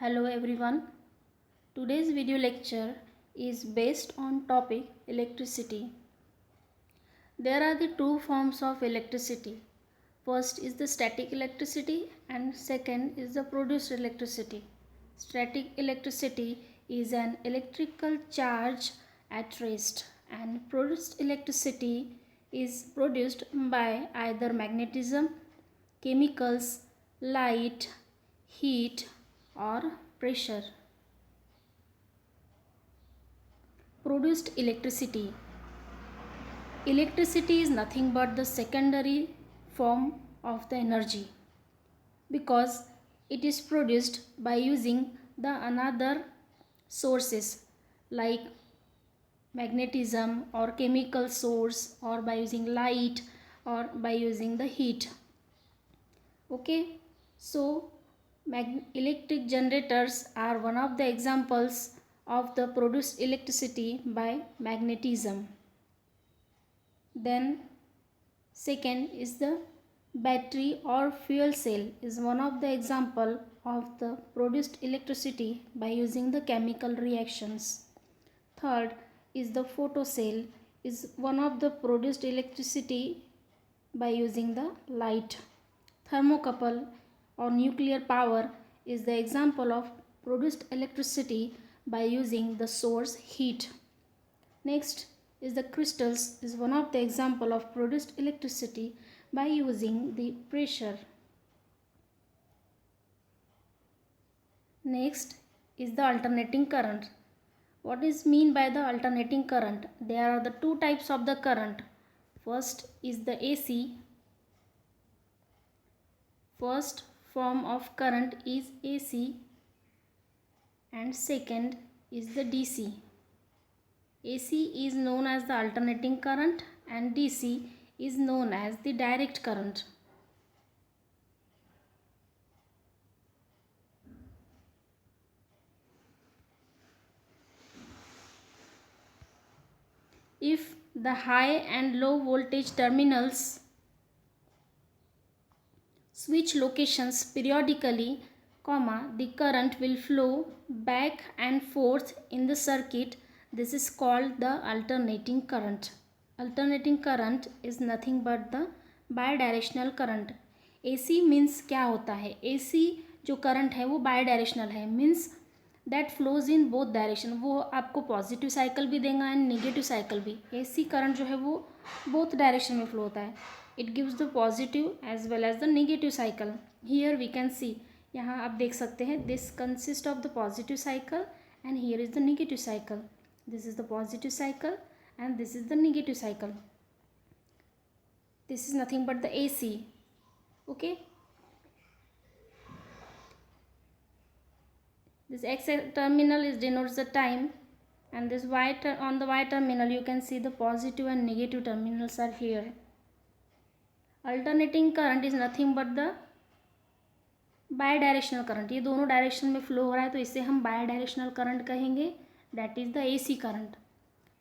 Hello everyone. Today's video lecture is based on topic electricity. There are the two forms of electricity. First is the static electricity and second is the produced electricity. Static electricity is an electrical charge at rest and produced electricity is produced by either magnetism, chemicals, light, heat or pressure. Produced electricity. Electricity is nothing but the secondary form of the energy because it is produced by using the another sources like magnetism or chemical source or by using light or by using the heat. Okay, so electric generators are one of the examples of the produced electricity by magnetism. Then second is the battery or fuel cell is one of the example of the produced electricity by using the chemical reactions. Third is the photo cell is one of the produced electricity by using the light. Thermocouple or nuclear power is the example of produced electricity by using the source heat. Next is the crystals is one of the example of produced electricity by using the pressure. Next is the alternating current. What is mean by the alternating current? There are the two types of the current. First is the AC. First form of current is AC and second is the DC. AC is known as the alternating current and DC is known as the direct current. If the high and low voltage terminals switch locations periodically, the current will flow back and forth in the circuit. This is called the alternating current. Alternating current is nothing but the bidirectional current. AC means क्या होता है? AC जो current है वो bidirectional है, means that flows in both direction. वो आपको positive cycle भी देगा एंड नेगेटिव साइकिल भी. AC करंट जो है वो बोथ डायरेक्शन में फ्लो होता है. It gives the positive as well as the negative cycle. Here we can see, यहाँ आप देख सकते हैं, this consist of the positive cycle and here is the negative cycle. This is the positive cycle and this is the negative cycle. This is nothing but the AC. Okay, this X terminal is denotes the time and this on the Y terminal you can see the positive and negative terminals are here. Alternating current is nothing but the bidirectional current. ये दोनों direction में flow हो रहा है तो इसे हम bidirectional current कहेंगे. That is the AC current.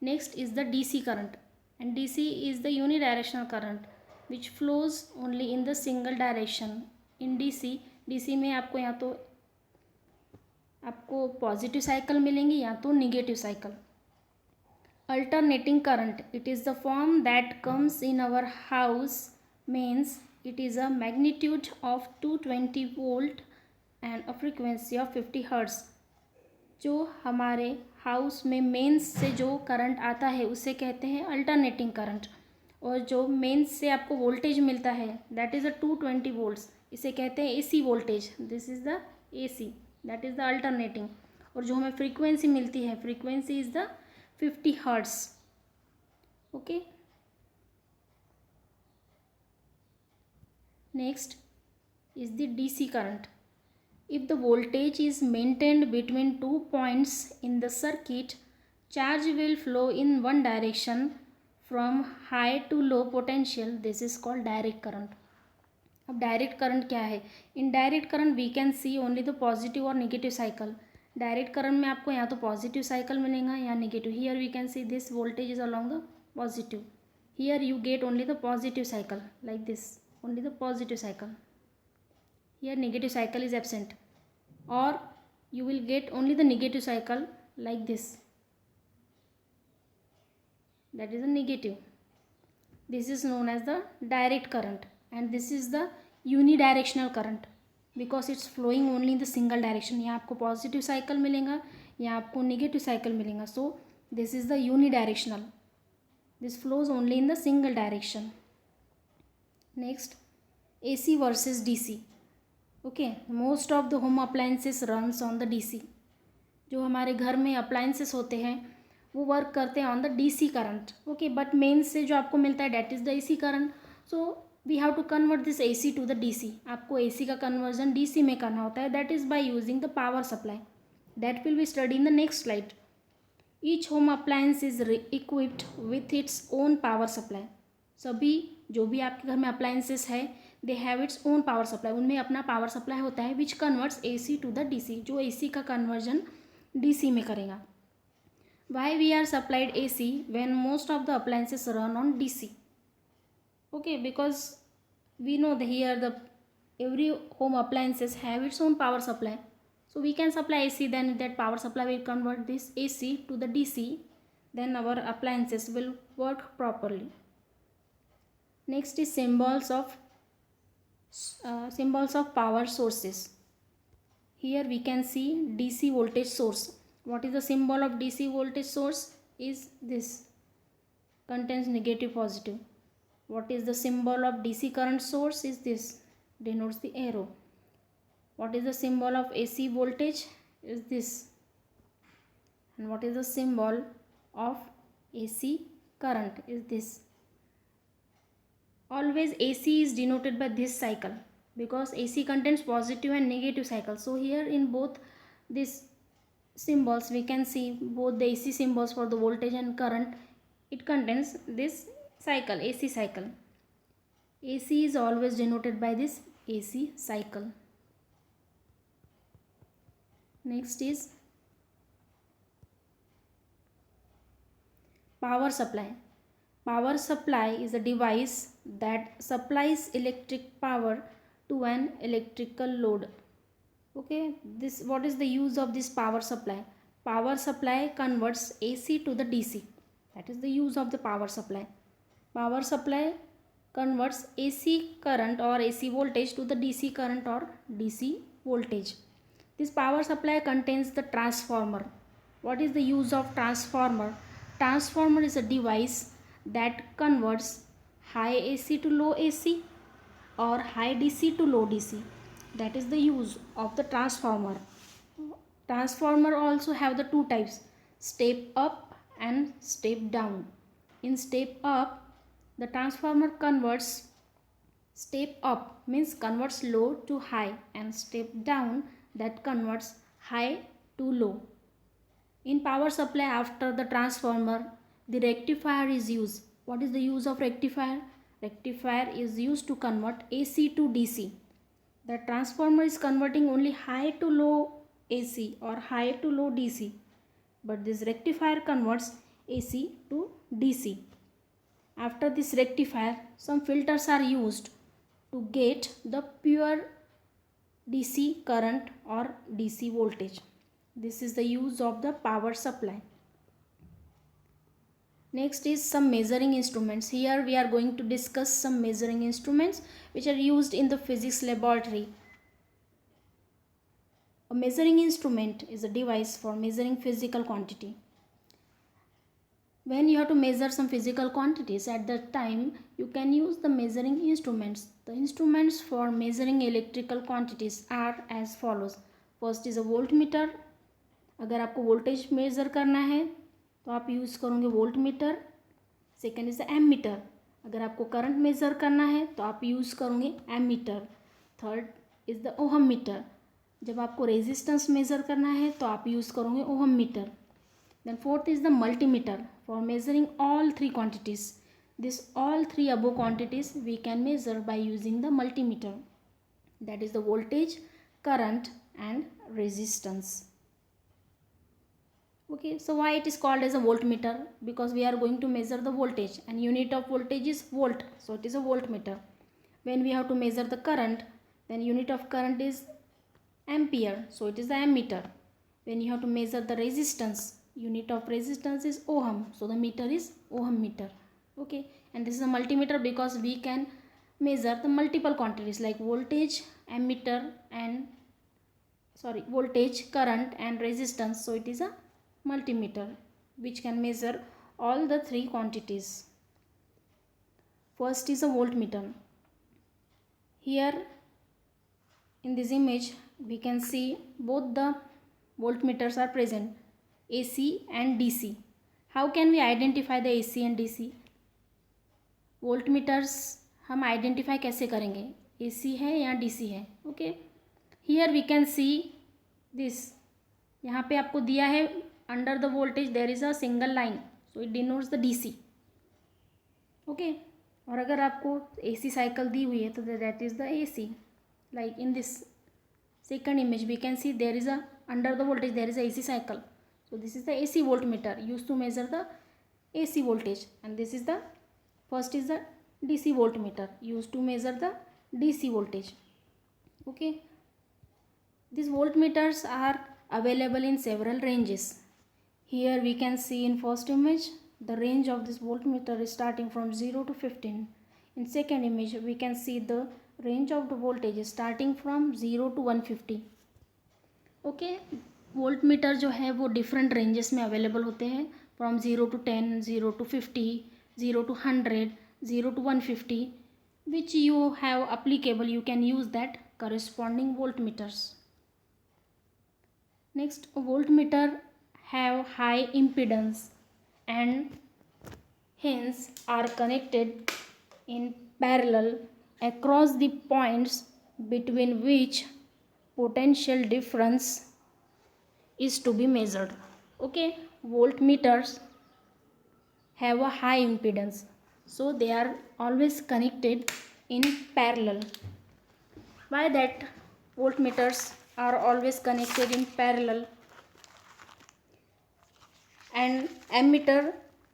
Next is the DC current and DC is the unidirectional current which flows only in the single direction. In DC में आपको या तो आपको पॉजिटिव साइकिल मिलेंगी या तो negative cycle. Alternating current, it is the form that comes in our house, means it is a magnitude of 220 volt and a frequency of 50 hertz. जो हमारे हाउस में मेंस से जो करंट आता है उसे कहते हैं अल्टरनेटिंग करंट. और जो मेंस से आपको वोल्टेज मिलता है दैट इज़ द 220 वोल्ट्स, इसे कहते हैं AC voltage. This is the AC, that is the alternating. और जो हमें फ्रीक्वेंसी मिलती है, frequency is the 50 hertz. Okay, next is the DC current. If the voltage is maintained between 2 points in the circuit, charge will flow in one direction from high to low potential. This is called direct current. अब direct current क्या है? In direct current we can see only the positive और negative cycle. Direct current में आपको या तो positive cycle मिलेगा या negative. Here we can see this voltage is along the positive. Here you get only the positive cycle like this, only the positive cycle. Here negative cycle is absent. Or you will get only the negative cycle like this. That is a negative. This is known as the direct current, and this is the unidirectional current because it's flowing only in the single direction. यहाँ आपको positive cycle मिलेगा, यहाँ आपको negative cycle मिलेगा. So this is the unidirectional. This flows only in the single direction. Next, AC versus DC. Okay, most of the home appliances runs on the DC. जो हमारे घर में appliances होते हैं वो वर्क करते हैं on the DC current. Okay, but main से जो आपको मिलता है that is the AC current. So we have to convert this AC to the DC. आपको एसी का कन्वर्जन डीसी में करना होता है. That is by using the power supply. That will be study in the next slide. Each home appliance is equipped with its own power supply. सभी जो भी आपके घर में अप्लायंसेस है they have its own power supply. उनमें अपना power supply होता है which converts AC to the DC, जो एसी का कन्वर्जन डीसी में करेगा. Why we are supplied AC when most of the appliances run on DC? Okay, because we know that here the every home appliances have its own power supply. So we can supply AC, then that power supply will convert this AC to the DC. Then our appliances will work properly. Next is symbols of power sources. Here we can see DC voltage source. What is the symbol of DC voltage source? Is this, contains negative positive. What is the symbol of DC current source? Is this, denotes the arrow. What is the symbol of AC voltage? Is this. And what is the symbol of AC current? Is this. Always AC is denoted by this cycle because AC contains positive and negative cycle. So here in both this symbols we can see both the AC symbols for the voltage and current. It contains this cycle, AC cycle. AC is always denoted by this AC cycle. Next is power supply. Power supply is a device that supplies electric power to an electrical load. Okay, this, what is the use of this power supply? Power supply converts AC to the DC. That is the use of the power supply. Power supply converts AC current or AC voltage to the DC current or DC voltage. This power supply contains the transformer. What is the use of transformer? Transformer is a device that converts high AC to low AC or high DC to low DC. That is the use of the transformer. Transformer also have the two types, step up and step down. In step up, the transformer converts, step up means converts low to high, and step down that converts high to low. In power supply after the transformer, the rectifier is used. What is the use of rectifier? Rectifier is used to convert AC to DC. The transformer is converting only high to low AC or high to low DC, but this rectifier converts AC to DC. After this rectifier, some filters are used to get the pure DC current or DC voltage. This is the use of the power supply. Next is some measuring instruments. Here we are going to discuss some measuring instruments which are used in the physics laboratory. A measuring instrument is a device for measuring physical quantity. When you have to measure some physical quantities, at that time you can use the measuring instruments. The instruments for measuring electrical quantities are as follows. First is a voltmeter. अगर आपको voltage measure करना है तो आप use करोगे voltmeter. Second is the ammeter. अगर आपको current measure करना है तो आप यूज़ करोगे ammeter. Third is the ohm meter. जब आपको रेजिस्टेंस मेज़र करना है तो आप यूज़ करोगे ohm meter. Then fourth is the multimeter for measuring all three quantities. This all three above quantities we can measure by using the multimeter. That is the voltage, current and resistance. Okay, so why it is called as a voltmeter? Because we are going to measure the voltage, and unit of voltage is volt, so it is a voltmeter. When we have to measure the current, then unit of current is ampere, so it is the ammeter. When you have to measure the resistance, unit of resistance is ohm, so the meter is ohm meter. Okay, and this is a multimeter because we can measure the multiple quantities like voltage, ammeter and voltage, current and resistance. So it is a multimeter which can measure all the three quantities. First is a voltmeter. Here in this image we can see both the voltmeters are present, AC and DC. How can we identify the AC and DC? Voltmeters हम identify कैसे करेंगे, AC है या DC है. Okay, here we can see this. यहाँ पे आपको दिया है under the voltage there is a single line, so it denotes the DC. Okay, और अगर आपको AC साइकिल दी हुई है तो that is the AC. Like in this second image we can see there is a under the voltage there is a AC cycle, so this is the AC voltmeter used to measure the AC voltage, and this is the first is the DC voltmeter used to measure the DC voltage. Okay, these voltmeters are available in several ranges. Here we can see in first image the range of this voltmeter is starting from 0 to 15. In second image we can see the range of the voltage is starting from 0 to 150. Okay, volt meter जो है वो different ranges में available होते हैं, from 0 to 10, 0 to 50, 0 to 100, 0 to 150, which you have applicable, you can use that corresponding voltmeters. Next, voltmeter have high impedance and hence are connected in parallel across the points between which potential difference is to be measured. Okay, voltmeters have a high impedance, so they are always connected in parallel. Why that voltmeters are always connected in parallel and ammeter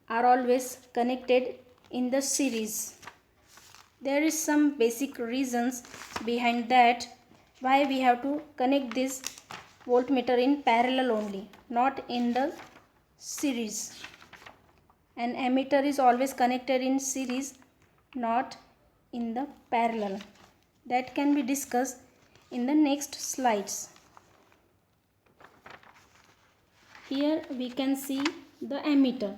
are always connected in the series? There is some basic reasons behind that why we have to connect this voltmeter in parallel only, not in the series. An ammeter is always connected in series, not in the parallel. That can be discussed in the next slides. Here we can see the ammeter.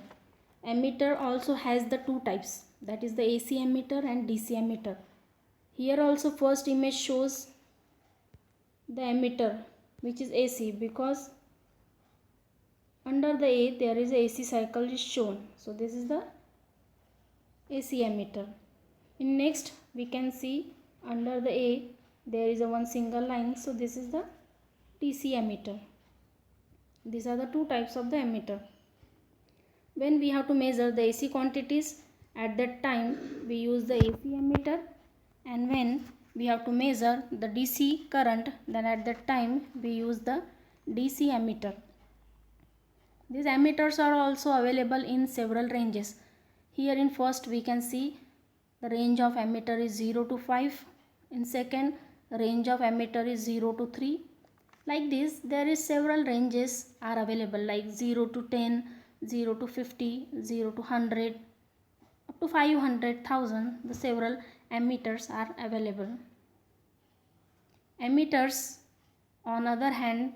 Ammeter also has the two types, that is the AC ammeter and DC ammeter. Here also first image shows the ammeter which is AC, because under the A there is a AC cycle is shown, so this is the AC ammeter. In next we can see under the A there is a one single line, so this is the DC ammeter. These are the two types of the ammeter. When we have to measure the AC quantities, at that time we use the AC ammeter, and when we have to measure the DC current, then at that time we use the DC ammeter. These ammeters are also available in several ranges. Here in first we can see the range of ammeter is 0 to 5. In second, range of ammeter is 0 to 3. Like this, there is several ranges are available, like 0 to 10, 0 to 50, 0 to 100, up to 500,000. The several ammeters are available. Ammeters, on other hand,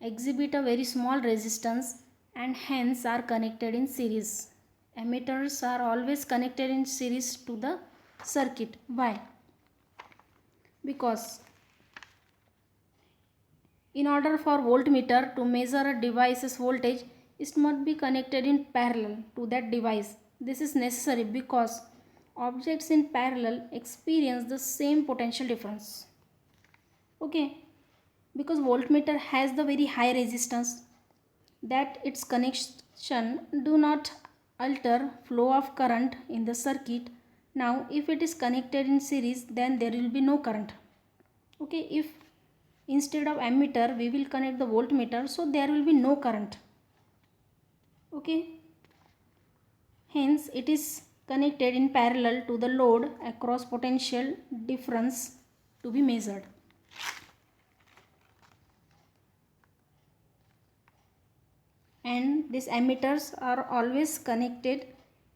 exhibit a very small resistance and hence are connected in series. Ammeters are always connected in series to the circuit. Why? Because in order for voltmeter to measure a device's voltage, it must be connected in parallel to that device. This is necessary because objects in parallel experience the same potential difference. Okay, because voltmeter has the very high resistance, that its connection do not alter flow of current in the circuit. Now if it is connected in series, then there will be no current. Okay, if instead of ammeter we will connect the voltmeter, so there will be no current. Okay, hence it is connected in parallel to the load across potential difference to be measured. and these emitters are always connected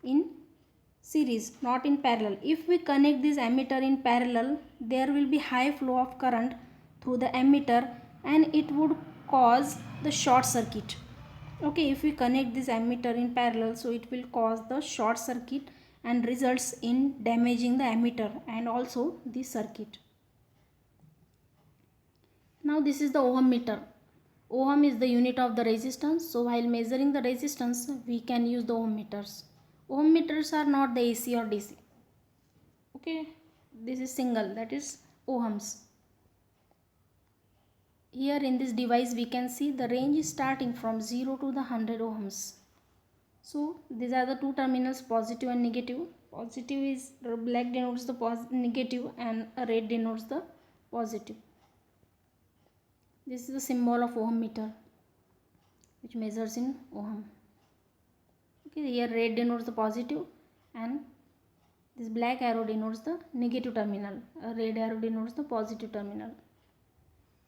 in series, not in parallel. If we connect this emitter in parallel, there will be high flow of current through the emitter and it would cause the short circuit. Okay, if we connect this emitter in parallel, so it will cause the short circuit and results in damaging the emitter and also the circuit. Now this is the ohm meter. Ohm is the unit of the resistance. So while measuring the resistance, we can use the ohm meters. Ohm meters are not the AC or DC. Okay, this is single, that is ohms. Here in this device we can see the range is starting from 0 to the 100 ohms. So these are the two terminals, positive and negative. Positive is black denotes the negative and red denotes the positive. This is the symbol of ohm meter which measures in ohm. Okay, here red denotes the positive and this black arrow denotes the negative terminal. A red arrow denotes the positive terminal.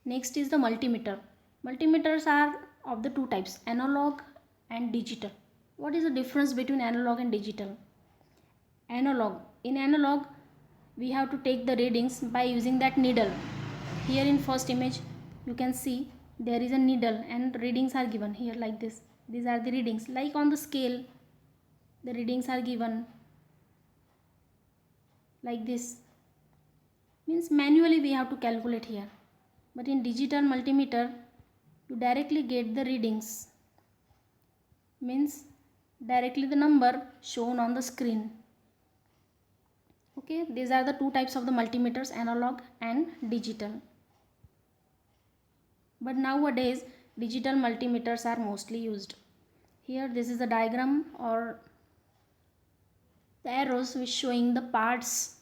Next is the multimeter. Multimeters are of the two types, analog and digital. What is the difference between analog and digital? Analog. In analog, we have to take the readings by using that needle. Here in first image, you can see there is a needle and readings are given here like this. These are the readings. Like on the scale, the readings are given like this. Means manually we have to calculate here. But in digital multimeter, you directly get the readings. Means directly the number shown on the screen. Okay, these are the two types of the multimeters, analog and digital. But nowadays, digital multimeters are mostly used. Here, this is the diagram or the arrows which showing the parts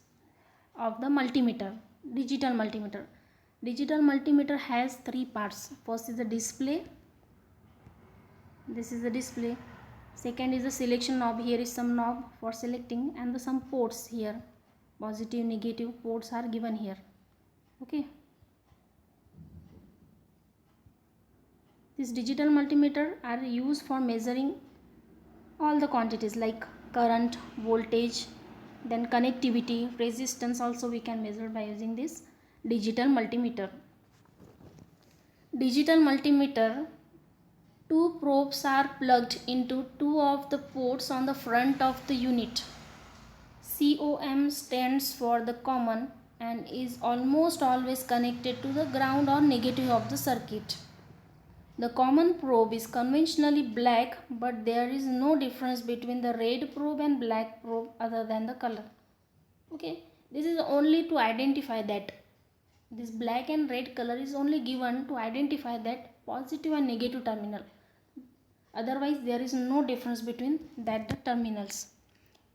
of the multimeter, digital multimeter. Digital multimeter has three parts. First is the display. This is the display. Second is the selection knob. Here is some knob for selecting and some ports here. Positive, negative ports are given here. Okay. This digital multimeter are used for measuring all the quantities like current, voltage, then connectivity, resistance also we can measure by using this digital multimeter. Digital multimeter, two probes are plugged into two of the ports on the front of the unit. COM stands for the common and is almost always connected to the ground or negative of the circuit. The common probe is conventionally black, but there is no difference between the red probe and black probe other than the color. Okay, this is only to identify that this black and red color is only given to identify that positive and negative terminal. Otherwise, there is no difference between that the terminals.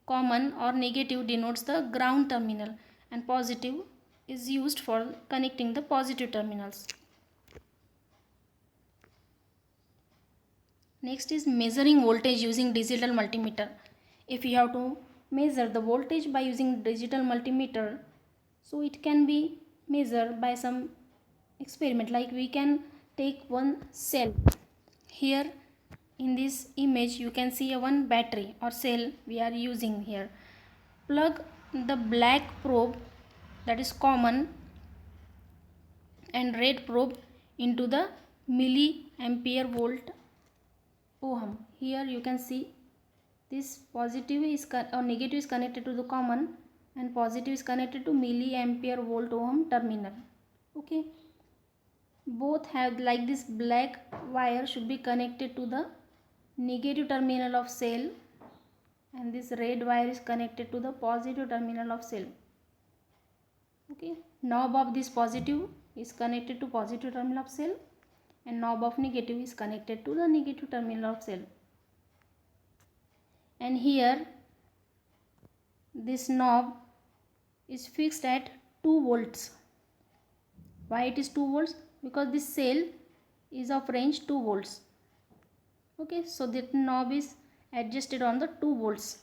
Common or negative denotes the ground terminal and positive is used for connecting the positive terminals. Next is measuring voltage using digital multimeter. If you have to measure the voltage by using digital multimeter, so it can be measured by some experiment. Like we can take one cell. Here in this image you can see one battery or cell we are using here. Plug the black probe, that is common, and red probe into the milliampere volt ohm. Here you can see this positive is or negative is connected to the common and positive is connected to milliampere volt ohm terminal. Okay, both have like this black wire should be connected to the negative terminal of cell and this red wire is connected to the positive terminal of cell. Okay, knob of this positive is connected to positive terminal of cell and knob of negative is connected to the negative terminal of cell. And here this knob is fixed at 2 volts. Why it is 2 volts? Because this cell is of range 2 volts. Okay, so that knob is adjusted on the 2 volts.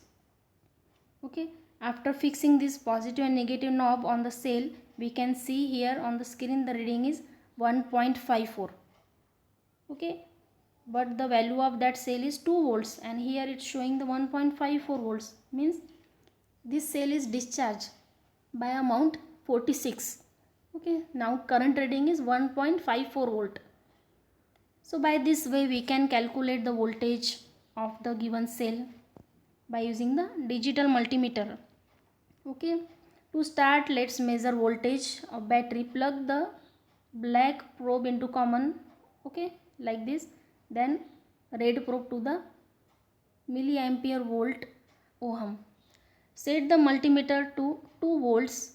Okay, after fixing this positive and negative knob on the cell, we can see here on the screen the reading is 1.54. Okay, but the value of that cell is 2 volts, and here it's showing the 1.54 volts, means this cell is discharged by amount 46. Okay, now current reading is 1.54 volt. So by this way we can calculate the voltage of the given cell by using the digital multimeter. Okay, to start, let's measure voltage of battery. Plug the black probe into common, okay, like this, then red probe to the milliampere volt ohm. Set the multimeter to 2 volts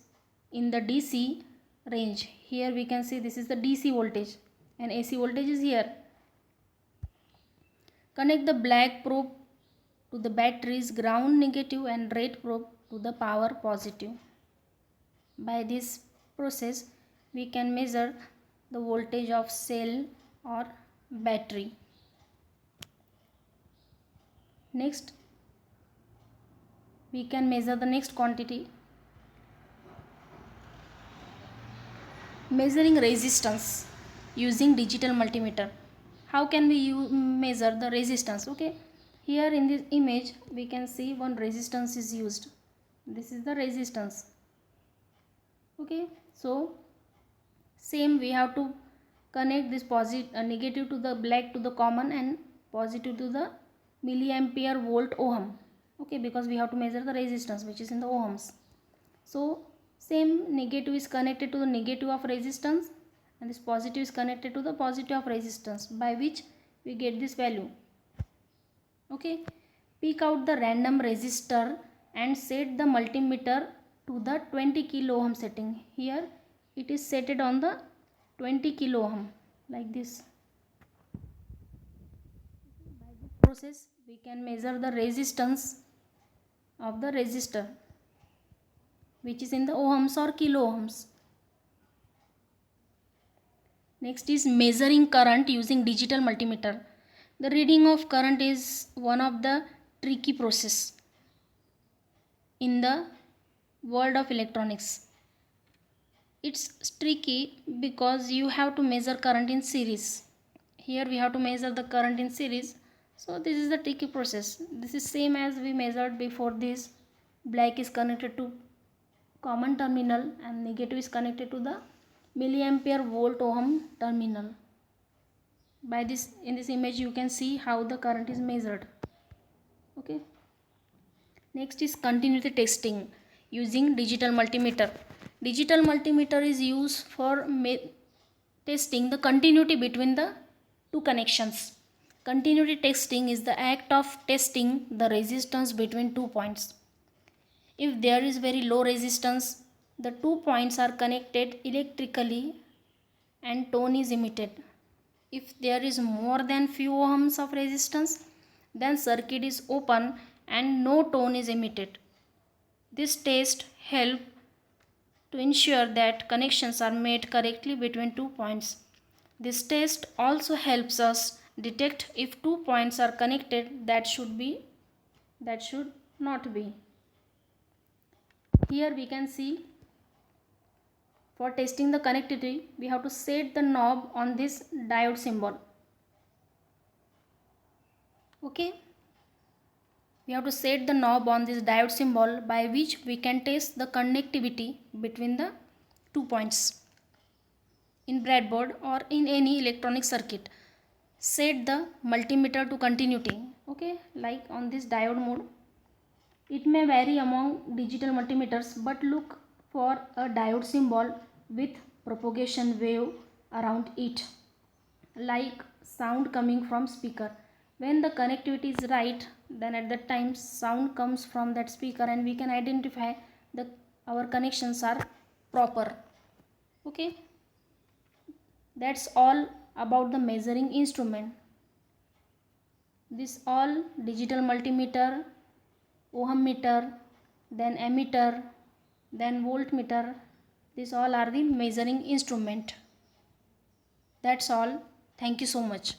in the DC range. Here we can see this is the DC voltage and AC voltage is here. Connect the black probe to the battery's ground negative and red probe to the power positive. By this process, we can measure the voltage of cell or battery. Next, we can measure the next quantity. Measuring resistance using digital multimeter. How can we measure the resistance? Okay, here in this image we can see one resistance is used. This is the resistance. Okay, so same we have to connect this negative to the black to the common and positive to the milliampere volt ohm. Okay, because we have to measure the resistance which is in the ohms. So same negative is connected to the negative of resistance and this positive is connected to the positive of resistance, by which we get this value. Okay, pick out the random resistor and set the multimeter to the 20 kilo ohm setting. Here it is set on the 20 kilo ohm like this. By this process we can measure the resistance of the resistor which is in the ohms or kilo ohms. Next is measuring current using digital multimeter. The reading of current is one of the tricky process in the world of electronics. It's tricky because you have to measure current in series. Here we have to measure the current in series. So this is the tricky process. This is same as we measured before this. Black is connected to common terminal and negative is connected to the milliampere volt ohm terminal. By this, in this image you can see how the current is measured. Okay, next is continuity testing using digital multimeter. Digital multimeter is used for testing the continuity between the two connections. Continuity testing is the act of testing the resistance between 2 points. If there is very low resistance, the 2 points are connected electrically and tone is emitted. If there is more than few ohms of resistance, then circuit is open and no tone is emitted. This test helps to ensure that connections are made correctly between 2 points. This test also helps us detect if 2 points are connected that should not be. Here we can see, for testing the connectivity we have to set the knob on this diode symbol. Okay, we have to set the knob on this diode symbol by which we can test the connectivity between the 2 points in breadboard or in any electronic circuit. Set the multimeter to continuity. Okay, like on this diode mode. It may vary among digital multimeters, but look for a diode symbol with propagation wave around it, like sound coming from speaker. When the connectivity is right, then at that time sound comes from that speaker and we can identify our connections are proper. Okay, that's all about the measuring instrument. This all digital multimeter, ohm meter, then ammeter, then voltmeter, these all are the measuring instrument. That's all. Thank you so much.